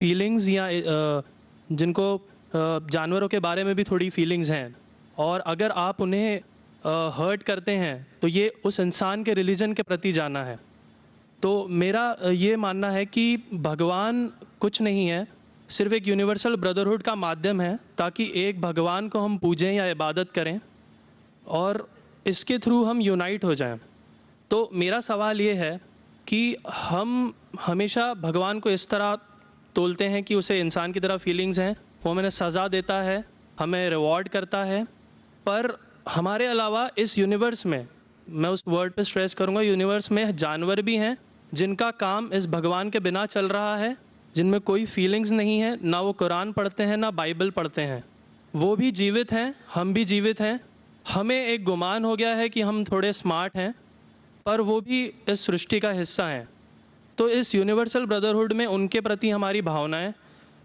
Feelings या जिनको जानवरों के बारे में भी थोड़ी फीलिंग्स हैं, और अगर आप उन्हें हर्ट करते हैं तो ये उस इंसान के रिलीजन के प्रति जाना है। तो मेरा ये मानना है कि भगवान कुछ नहीं है, सिर्फ एक यूनिवर्सल ब्रदरहुड का माध्यम है ताकि एक भगवान को हम पूजें या इबादत करें और इसके थ्रू हम यूनाइट हो जाएं। तो मेरा सवाल ये है कि हम हमेशा भगवान को इस तरह तोलते हैं कि उसे इंसान की तरह फीलिंग्स हैं, वो हमें सज़ा देता है, हमें रिवॉर्ड करता है, पर हमारे अलावा इस यूनिवर्स में, मैं उस वर्ड पे स्ट्रेस करूँगा, यूनिवर्स में जानवर भी हैं जिनका काम इस भगवान के बिना चल रहा है, जिनमें कोई फीलिंग्स नहीं है, ना वो कुरान पढ़ते हैं ना बाइबल पढ़ते हैं। वो भी जीवित हैं, हम भी जीवित हैं। हमें एक गुमान हो गया है कि हम थोड़े स्मार्ट हैं, पर वो भी इस सृष्टि का हिस्सा हैं। तो इस यूनिवर्सल ब्रदरहुड में उनके प्रति हमारी भावनाएं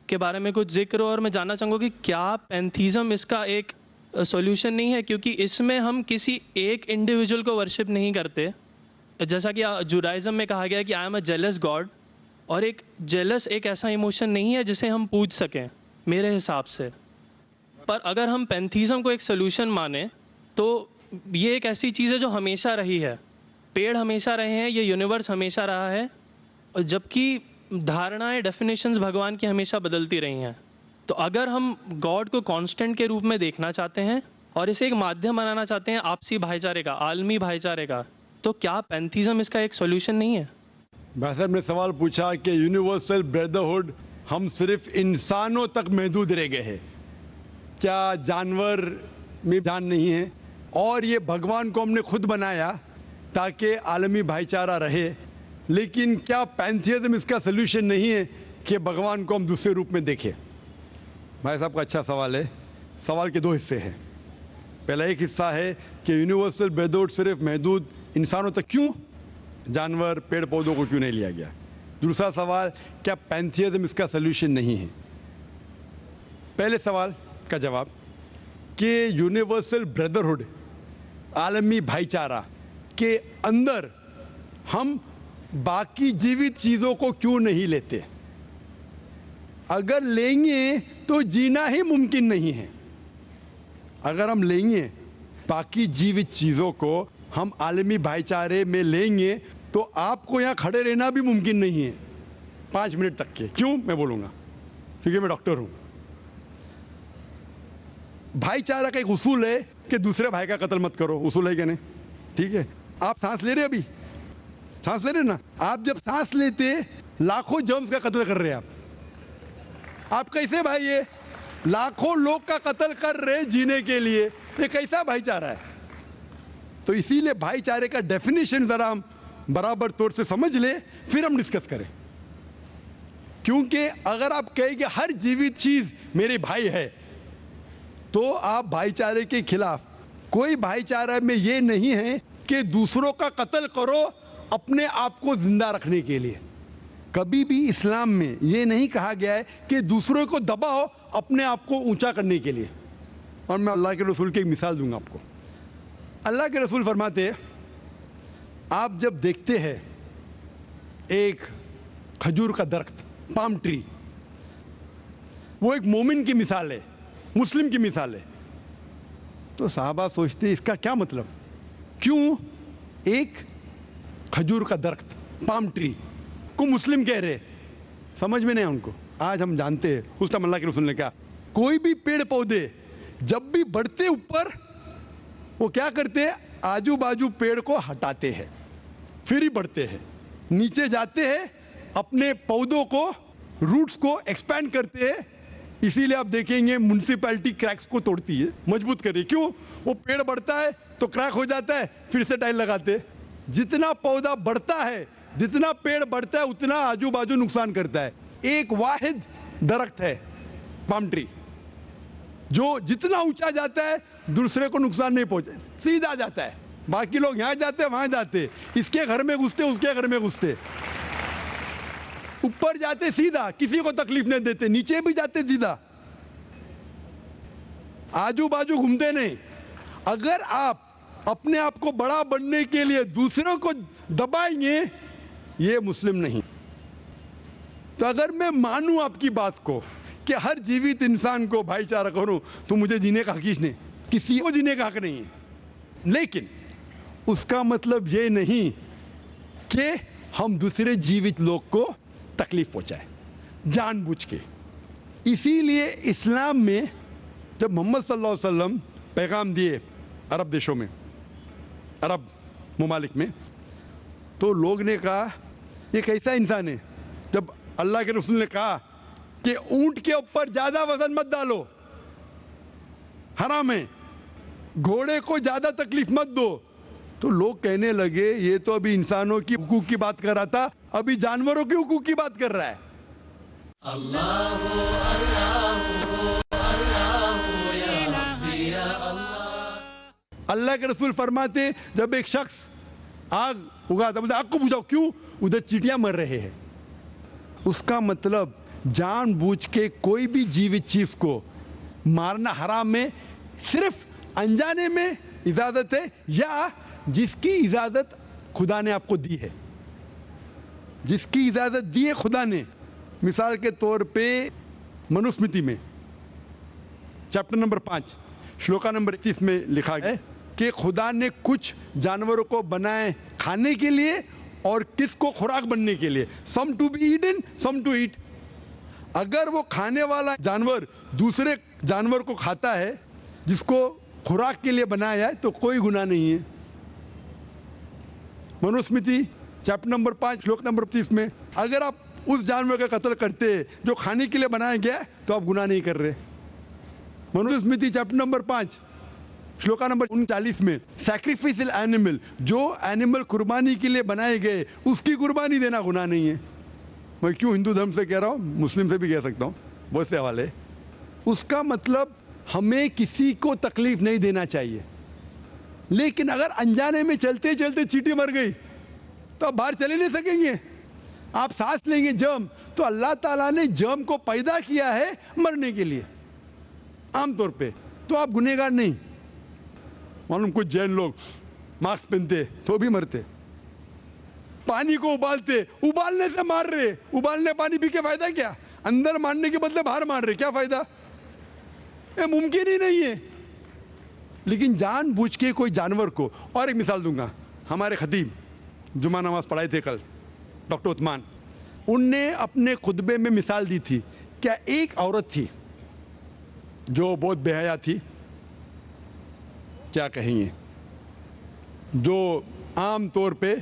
के बारे में कुछ जिक्र, और मैं जानना चाहूँगा कि क्या पैंथीज़म इसका एक सॉल्यूशन नहीं है, क्योंकि इसमें हम किसी एक इंडिविजुअल को वर्शिप नहीं करते। जैसा कि जुडाइज़म में कहा गया है कि I am a jealous God, और एक जेलस एक ऐसा इमोशन नहीं है जिसे हम पूज सकें मेरे हिसाब से। पर अगर हम पैंथीज़म को एक सोल्यूशन माने तो ये एक ऐसी चीज़ है जो हमेशा रही है। पेड़ हमेशा रहे हैं, ये यूनिवर्स हमेशा रहा है, जबकि धारणाएं, डेफिनेशंस भगवान की हमेशा बदलती रही हैं। तो अगर हम गॉड को कांस्टेंट के रूप में देखना चाहते हैं और इसे एक माध्यम बनाना चाहते हैं आपसी भाईचारे का, आलमी भाईचारे का, तो क्या पैंथीज़म इसका एक सॉल्यूशन नहीं है? भाई साहब ने सवाल पूछा कि यूनिवर्सल ब्रदरहुड हम सिर्फ इंसानों तक महदूद रह गए हैं, क्या जानवर में जान नहीं है? और ये भगवान को हमने खुद बनाया ताकि आलमी भाईचारा रहे, लेकिन क्या पैंथीज़म इसका सल्यूशन नहीं है कि भगवान को हम दूसरे रूप में देखें? भाई साहब का अच्छा सवाल है। सवाल के दो हिस्से हैं। पहला एक हिस्सा है कि यूनिवर्सल ब्रदरहुड सिर्फ महदूद इंसानों तक क्यों, जानवर पेड़ पौधों को क्यों नहीं लिया गया? दूसरा सवाल, क्या पैंथीज़म इसका सल्यूशन नहीं है? पहले सवाल का जवाब कि यूनिवर्सल ब्रदरहुड, आलमी भाईचारा के अंदर हम बाकी जीवित चीज़ों को क्यों नहीं लेते? अगर लेंगे तो जीना ही मुमकिन नहीं है। अगर हम लेंगे बाकी जीवित चीज़ों को, हम आलमी भाईचारे में लेंगे, तो आपको यहाँ खड़े रहना भी मुमकिन नहीं है 5 मिनट तक के। क्यों? मैं बोलूँगा, क्योंकि मैं डॉक्टर हूँ। भाईचारा का एक उसूल है कि दूसरे भाई का कत्ल मत करो। उसूल है क्या नहीं? ठीक है। आप सांस ले रहे, अभी सांस ले रहे ना? आप जब सांस लेते लाखों जर्म्स का कत्ल कर रहे हैं आप कैसे भाई? ये लाखों लोग का कत्ल कर रहे जीने के लिए, ये कैसा भाईचारा है? तो इसीलिए भाईचारे का डेफिनेशन जरा हम बराबर तौर से समझ ले, फिर हम डिस्कस करें। क्योंकि अगर आप कहें कि हर जीवित चीज मेरे भाई है, तो आप भाईचारे के खिलाफ। कोई भाईचारा में ये नहीं है कि दूसरों का कत्ल करो अपने आप को जिंदा रखने के लिए। कभी भी इस्लाम में ये नहीं कहा गया है कि दूसरों को दबाओ अपने आप को ऊंचा करने के लिए। और मैं अल्लाह के रसूल की एक मिसाल दूंगा आपको। अल्लाह के रसूल फरमाते हैं, आप जब देखते हैं एक खजूर का दरख्त, पाम ट्री, वो एक मोमिन की मिसाल है, मुस्लिम की मिसाल है, तो साहबा सोचते इसका क्या मतलब? क्यों एक खजूर का दरख्त, पाम ट्री को मुस्लिम कह रहे? समझ में नहीं उनको। आज हम जानते हैं, उस टाइम अल्लाह के रसूल ने कहा, कोई भी पेड़ पौधे जब भी बढ़ते ऊपर, वो क्या करते हैं? आजू बाजू पेड़ को हटाते हैं, फिर ही बढ़ते हैं। नीचे जाते हैं, अपने पौधों को, रूट्स को एक्सपैंड करते हैं। इसीलिए आप देखेंगे म्युनिसिपैलिटी क्रैक्स को तोड़ती है, मजबूत करे। क्यों? वो पेड़ बढ़ता है तो क्रैक हो जाता है, फिर से टाइल लगाते हैं। जितना पौधा बढ़ता है, जितना पेड़ बढ़ता है, उतना आजू बाजू नुकसान करता है। एक वाहिद दरख्त है पाम ट्री, जो जितना ऊंचा जाता है दूसरे को नुकसान नहीं पहुंचे, सीधा जाता है। बाकी लोग यहां जाते वहां जाते, इसके घर में घुसते उसके घर में घुसते, ऊपर जाते सीधा, किसी को तकलीफ नहीं देते, नीचे भी जाते सीधा, आजू बाजू घूमते नहीं। अगर आप अपने आप को बड़ा बनने के लिए दूसरों को दबाएंगे, ये मुस्लिम नहीं। तो तो अगर मैं मानूं आपकी बात को कि हर जीवित इंसान को भाईचारा करूं, तो मुझे जीने का हक ही नहीं, किसी को जीने का हक नहीं है। लेकिन उसका मतलब ये नहीं कि हम दूसरे जीवित लोग को तकलीफ पहुंचाए जानबूझ के। इसीलिए इस्लाम में जब मोहम्मद सल्लल्लाहु अलैहि वसल्लम पैगाम दिए अरब देशों में, अरब ममालिक में, तो लोग ने कहा ये कैसा इंसान है। जब अल्लाह के रसूल ने कहा कि ऊंट के ऊपर ज्यादा वजन मत डालो, हराम है, घोड़े को ज्यादा तकलीफ मत दो, तो लोग कहने लगे ये तो अभी इंसानों की हुकूक की बात कर रहा था, अभी जानवरों की हुकूक की बात कर रहा है। अल्लाह के रसूल फरमाते जब एक शख्स आग उगाता, बोलते आग को बुझाओ, क्यों? उधर चींटियां मर रहे हैं। उसका मतलब जानबूझ के कोई भी जीवित चीज को मारना हराम है। सिर्फ अनजाने में इजाजत है, या जिसकी इजाजत खुदा ने आपको दी है, जिसकी इजाजत दी है खुदा ने। मिसाल के तौर पे मनुस्मृति में चैप्टर नंबर 5 श्लोका नंबर 31 में लिखा है कि खुदा ने कुछ जानवरों को बनाए खाने के लिए और किसको खुराक बनने के लिए, some to be eaten some to eat. अगर वो खाने वाला जानवर दूसरे जानवर को खाता है जिसको खुराक के लिए बनाया है, तो कोई गुनाह नहीं है। मनुस्मृति चैप्टर नंबर 5 श्लोक नंबर 30 में अगर आप उस जानवर का कत्ल करते जो खाने के लिए बनाया गया है, तो आप गुनाह नहीं कर रहे। Manusmriti chapter number 5 shloka number 39 में सैक्रिफिशियल एनिमल, जो एनिमल कुर्बानी के लिए बनाए गए उसकी कुर्बानी देना गुनाह नहीं है। मैं क्यों हिंदू धर्म से कह रहा हूँ, मुस्लिम से भी कह सकता हूँ, बहुत से हवाले। उसका मतलब हमें किसी को तकलीफ नहीं देना चाहिए। लेकिन अगर अनजाने में चलते चलते चींटी मर गई तो आप बाहर चले नहीं सकेंगे, आप सांस लेंगे जर्म। तो अल्लाह ताला ने जर्म को पैदा किया है मरने के लिए आमतौर पे, तो आप गुनहगार नहीं। मालूम कुछ जैन लोग मास्क पहनते तो भी मरते, पानी को उबालते, उबालने से मार रहे, उबालने पानी पी के फायदा क्या? अंदर मारने के बदले बाहर मार रहे, क्या फायदा? ये मुमकिन ही नहीं है। लेकिन जानबूझ के कोई जानवर को, और एक मिसाल दूंगा, हमारे खतीब जुमा नमाज पढ़ाए थे कल, डॉक्टर उस्मान, उनने अपने खुतबे में मिसाल दी थी। क्या एक औरत थी जो बहुत बेहया थी, क्या कहेंगे, जो आम तौर पे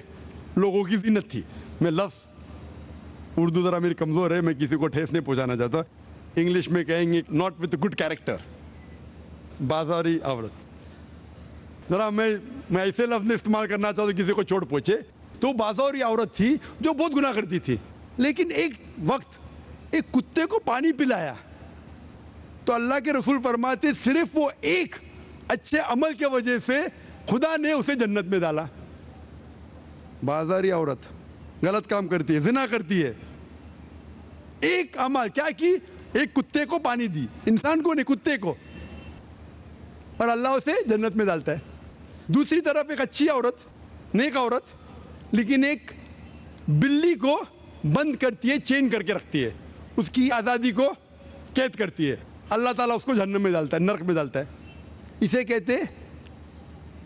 लोगों की जीनत थी। मैं लफ्ज़ उर्दू ज़रा मेरी कमज़ोर है, मैं किसी को ठेस नहीं पहुंचाना चाहता। इंग्लिश में कहेंगे नॉट विथ गुड कैरेक्टर, बाजारी औरत। ज़रा मैं ऐसे लफ्ज़ इस्तेमाल करना चाहता हूँ किसी को चोट पहुँचे। तो बाजारी औरत थी जो बहुत गुनाह करती थी, लेकिन एक वक्त एक कुत्ते को पानी पिलाया तो अल्लाह के रसूल फरमाते सिर्फ वो एक अच्छे अमल के वजह से खुदा ने उसे जन्नत में डाला। बाजारी औरत गलत काम करती है, जिना करती है, एक अमल क्या की, एक कुत्ते को पानी दी, इंसान को नहीं कुत्ते को, और अल्लाह उसे जन्नत में डालता है। दूसरी तरफ एक अच्छी औरत, नेक औरत, लेकिन एक बिल्ली को बंद करती है, चेन करके रखती है, उसकी आज़ादी को कैद करती है, अल्लाह ताला उसको जहन्नम में डालता है, नरक में डालता है। इसे कहते हैं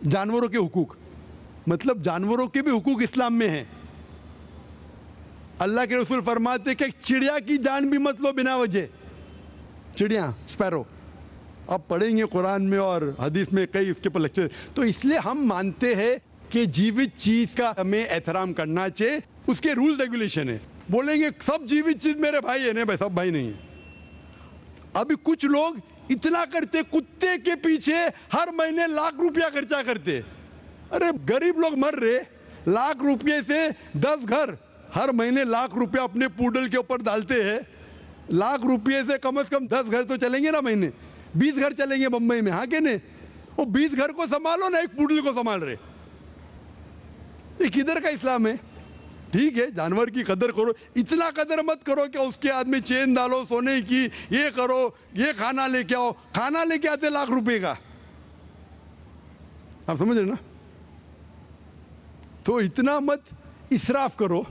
जानवरों के हुकूक। मतलब जानवरों के भी हुकूक इस्लाम में हैं। अल्लाह के रसूल फरमाते कि चिड़िया की जान भी मत लो बिना वजह। चिड़िया, स्पैरो, आप पढ़ेंगे कुरान में और हदीस में कई इसके पर लेक्चर। तो इसलिए हम मानते हैं कि जीवित चीज का हमें एहतराम करना चाहिए, उसके रूल रेगुलेशन है। बोलेंगे सब जीवित चीज मेरे भाई है, नहीं भाई, सब भाई नहीं है। अभी कुछ लोग इतना करते, कुत्ते के पीछे हर महीने लाख रुपया खर्चा करते। अरे गरीब लोग मर रहे, लाख रुपये से 10 घर हर महीने लाख रुपया अपने पूडल के ऊपर डालते हैं। लाख रुपये से कम 10 घर तो चलेंगे ना महीने, 20 घर चलेंगे बम्बई में, हाँ के नहीं? वो 20 घर को संभालो ना, एक पूडल को संभाल रहे। ये किधर का इस्लाम है? ठीक है, जानवर की कदर करो, इतना कदर मत करो कि उसके हाथ में चेन डालो सोने की, ये करो, ये खाना लेके आओ। खाना लेके आते लाख रुपए का, आप समझ रहे ना? तो इतना मत इसराफ करो,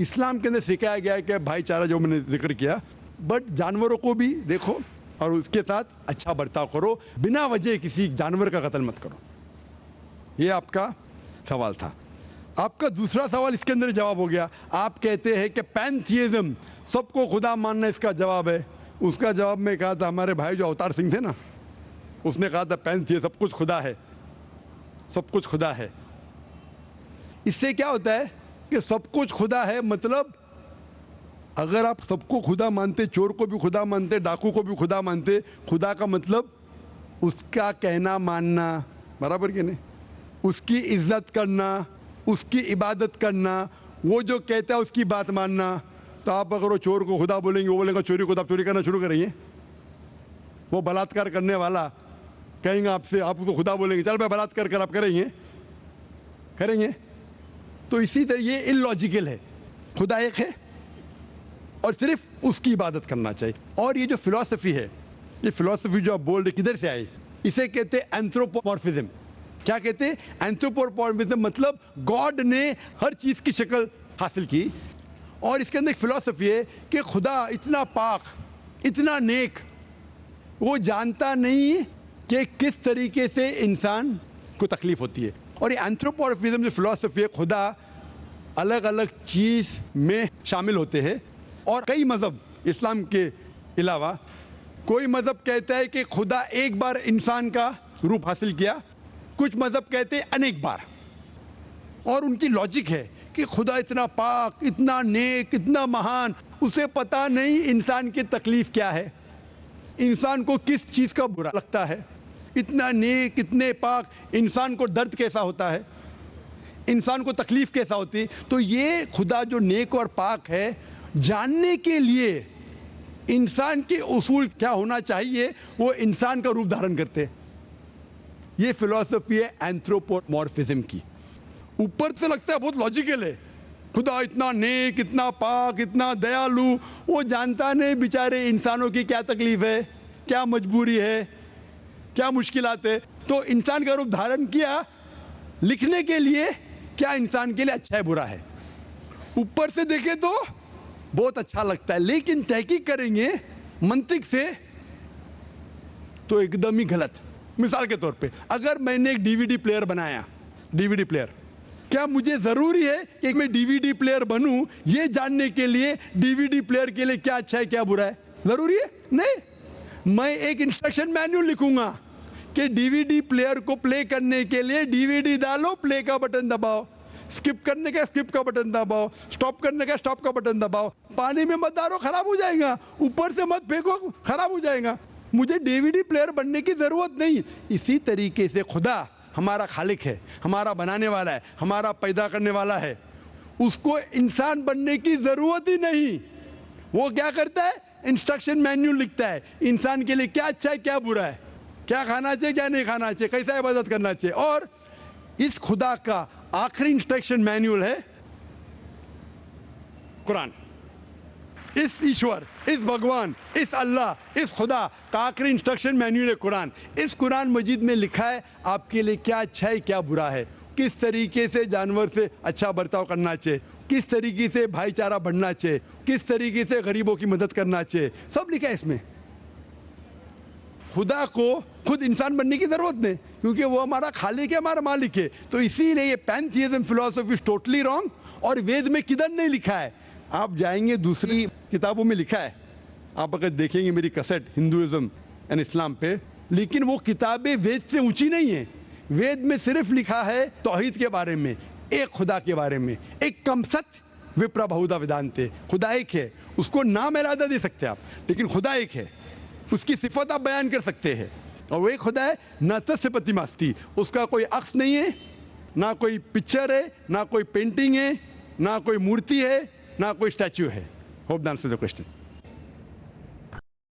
इस्लाम के अंदर सिखाया गया है कि भाईचारा जो मैंने जिक्र किया, बट जानवरों को भी देखो और उसके साथ अच्छा बर्ताव करो, बिना वजह किसी जानवर का कत्ल मत करो। ये आपका सवाल था। आपका दूसरा सवाल इसके अंदर जवाब हो गया। आप कहते हैं कि पैंथियज्म, सबको खुदा मानना इसका जवाब है। उसका जवाब में कहा था, हमारे भाई जो अवतार सिंह थे ना, उसने कहा था पैंथियज्म, सब कुछ खुदा है, सब कुछ खुदा है। इससे क्या होता है कि सब कुछ खुदा है, मतलब अगर आप सबको खुदा मानते, चोर को भी खुदा मानते, डाकू को भी खुदा मानते, खुदा का मतलब उसका कहना मानना, बराबर कि नहीं, उसकी इज्जत करना, उसकी इबादत करना, वो जो कहता है उसकी बात मानना। तो आप अगर वो चोर को खुदा बोलेंगे, वो बोलेगा चोरी को, तो आप चोरी करना शुरू करेंगे। वो बलात्कार करने वाला कहेंगे आपसे, आप उसको खुदा बोलेंगे, चल मैं बलात्कार कर, आप करेंगे? करेंगे? तो इसी तरह ये इलॉजिकल है। खुदा एक है और सिर्फ उसकी इबादत करना चाहिए। और ये जो फिलॉसफी है, ये फिलॉसफी जो आप बोल रहे किधर से आई, इसे कहते हैं एंथ्रोपोमॉर्फिज्म। क्या कहते हैं? एंथ्रोपोमॉर्फिज्म, मतलब गॉड ने हर चीज की शक्ल हासिल की। और इसके अंदर एक फिलॉसफी है कि खुदा इतना पाक, इतना नेक, वो जानता नहीं कि किस तरीके से इंसान को तकलीफ होती है। और ये एंथ्रोपोमॉर्फिज्म जो फिलॉसफी है, खुदा अलग अलग चीज में शामिल होते हैं। और कई मजहब, इस्लाम के अलावा कोई मजहब कहता है कि खुदा एक बार इंसान का रूप हासिल किया, कुछ मजहब कहते हैं अनेक बार। और उनकी लॉजिक है कि खुदा इतना पाक, इतना नेक, इतना महान, उसे पता नहीं इंसान की तकलीफ क्या है, इंसान को किस चीज का बुरा लगता है। इतना नेक, इतने पाक, इंसान को दर्द कैसा होता है, इंसान को तकलीफ कैसा होती है। तो ये खुदा जो नेक और पाक है, जानने के लिए इंसान के उसूल क्या होना चाहिए, वो इंसान का रूप धारण करते हैं। ये फिलॉसफी है एंथ्रोपोमॉर्फिज्म की। ऊपर से लगता है बहुत लॉजिकल है, खुदा इतना नेक, इतना पाक, इतना दयालु, वो जानता नहीं बेचारे इंसानों की क्या तकलीफ है, क्या मजबूरी है, क्या मुश्किलात है। तो इंसान का रूप धारण किया लिखने के लिए, क्या इंसान के लिए अच्छा है बुरा है। ऊपर से देखे तो बहुत अच्छा लगता है, लेकिन तहकीक करेंगे मंतिक से तो एकदम ही गलत। मिसाल के तौर पे, अगर मैंने एक डीवीडी प्लेयर बनाया, डीवीडी प्लेयर, क्या मुझे जरूरी है कि मैं डीवीडी प्लेयर बनूं ये जानने के लिए डीवीडी प्लेयर के लिए क्या अच्छा है क्या बुरा है? जरूरी है? नहीं। मैं एक इंस्ट्रक्शन मैन्युअल लिखूंगा कि डीवीडी प्लेयर को प्ले करने के लिए डीवीडी डालो, प्ले का बटन दबाओ, स्किप करने का स्किप का बटन दबाओ, स्टॉप करने का स्टॉप का बटन दबाओ। पानी में मत डालो, खराब हो जाएगा, ऊपर से मत फेंको, खराब हो जाएगा। मुझे डीवीडी प्लेयर बनने की जरूरत नहीं। इसी तरीके से खुदा हमारा खालिक है, हमारा बनाने वाला है, हमारा पैदा करने वाला है, उसको इंसान बनने की जरूरत ही नहीं। वो क्या करता है? इंस्ट्रक्शन मैन्युअल लिखता है, इंसान के लिए क्या अच्छा है क्या बुरा है, क्या खाना चाहिए क्या नहीं खाना चाहिए, कैसा इबादत करना चाहिए। और इस खुदा का आखिरी इंस्ट्रक्शन मैन्युअल है कुरान। इस ईश्वर, इस भगवान, इस अल्लाह, इस खुदा का आखिरी इंस्ट्रक्शन मैन्युअल है कुरान। इस कुरान मजीद में लिखा है आपके लिए क्या अच्छा है क्या बुरा है, किस तरीके से जानवर से अच्छा बर्ताव करना चाहिए, किस तरीके से भाईचारा बढ़ना चाहिए, किस तरीके से गरीबों की मदद करना चाहिए, सब लिखा है इसमें। खुदा को खुद इंसान बनने की जरूरत नहीं, क्योंकि वो हमारा खालिक है, हमारा मालिक है। तो इसीलिए ये पैंथियज्म फिलॉसफी इज टोटली रॉन्ग। और वेद में किधर नहीं लिखा है, आप जाएंगे दूसरी किताबों में लिखा है, आप अगर देखेंगे मेरी कैसेट हिंदुइज्म एंड इस्लाम पे, लेकिन वो किताबें वेद से ऊंची नहीं है। वेद में सिर्फ लिखा है तौहीद के बारे में, एक खुदा के बारे में, एक कम सत्य विप्रा बहुधा वेदांते। खुदा एक है, उसको नाम इरादा दे सकते हैं आप, लेकिन खुदा एक है, उसकी सिफत आप बयान कर सकते हैं। और वो एक खुदा है, न तस्य प्रतिमास्ति, उसका कोई अक्स नहीं है, ना कोई पिक्चर है, ना कोई पेंटिंग है, ना कोई मूर्ति है, ना कोई स्टैच्यू है। Hope that answers the question.